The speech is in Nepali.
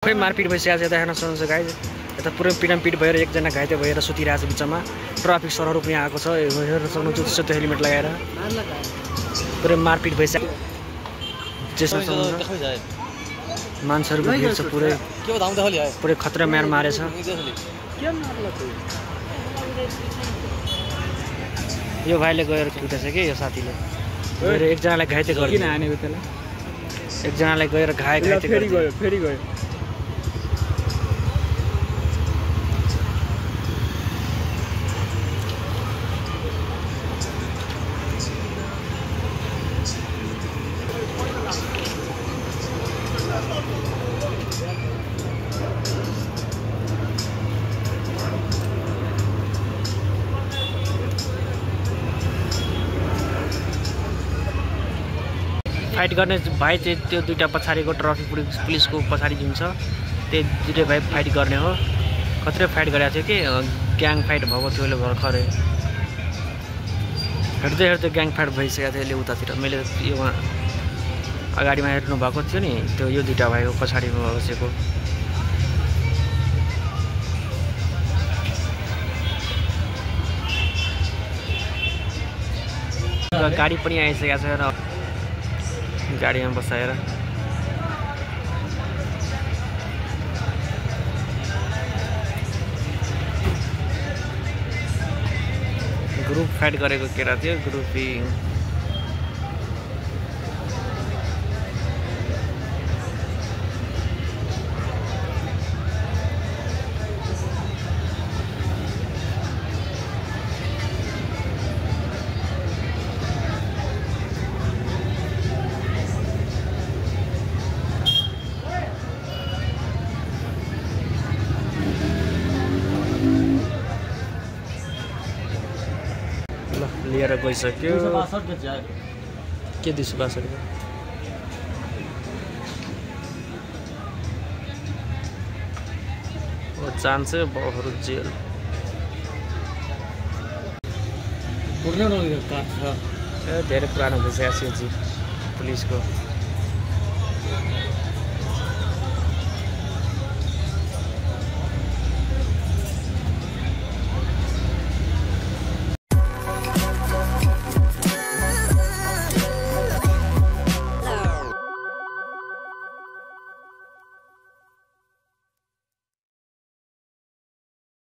खै मारपिट भइसकेको छ देख्न सक्नुहुन्छ गाइज। यता पुरै पिटामपिट भएर एकजना घाइते भएर सुतिरहेको छ बिचमा। ट्राफिक सरहरू पनि आएको छ, हेर्न सक्नुहुन्छ सेतो हेलमेट लगाएर। पुरै मारपिट भइसक्यो, मान्छेहरू भिड छ पुरै, पुरै खतरा म्यार मारेछ। यो भाइले गएर कुदेछ कि यो साथीले गएर एकजनालाई घाइते गर्यो। किन हानेको त्यसलाई? एकजनालाई गएर घाइते गर्यो, फेरि गयो। फाइट गर्ने भाइ चाहिँ त्यो दुईटा पछाडिको ट्राफिक पुलिसको पछाडि जुन छ त्यो दुईटै भाइ फाइट गर्ने हो। कत्रै फाइट गरेको थियो कि ग्याङ फाइट भएको थियो अहिले भर्खरै। हेर्दै हेर्दै ग्याङ फाइट भइसकेको थियो अहिले उतातिर। मैले यो अगाडिमा हेर्नु भएको थियो नि, त्यो यो दुईटा भाइको पछाडिमा बसेको। गाडी पनि आइसकेको छ र गाडीमा बसाएर ग्रुप फाइट गरेको केटा थियो, ग्रुप बी। लिएर गइसक्यो के 262 चान्स बहुहरू जेल धेरै पुरानो भइसकेको छ पुलिसको।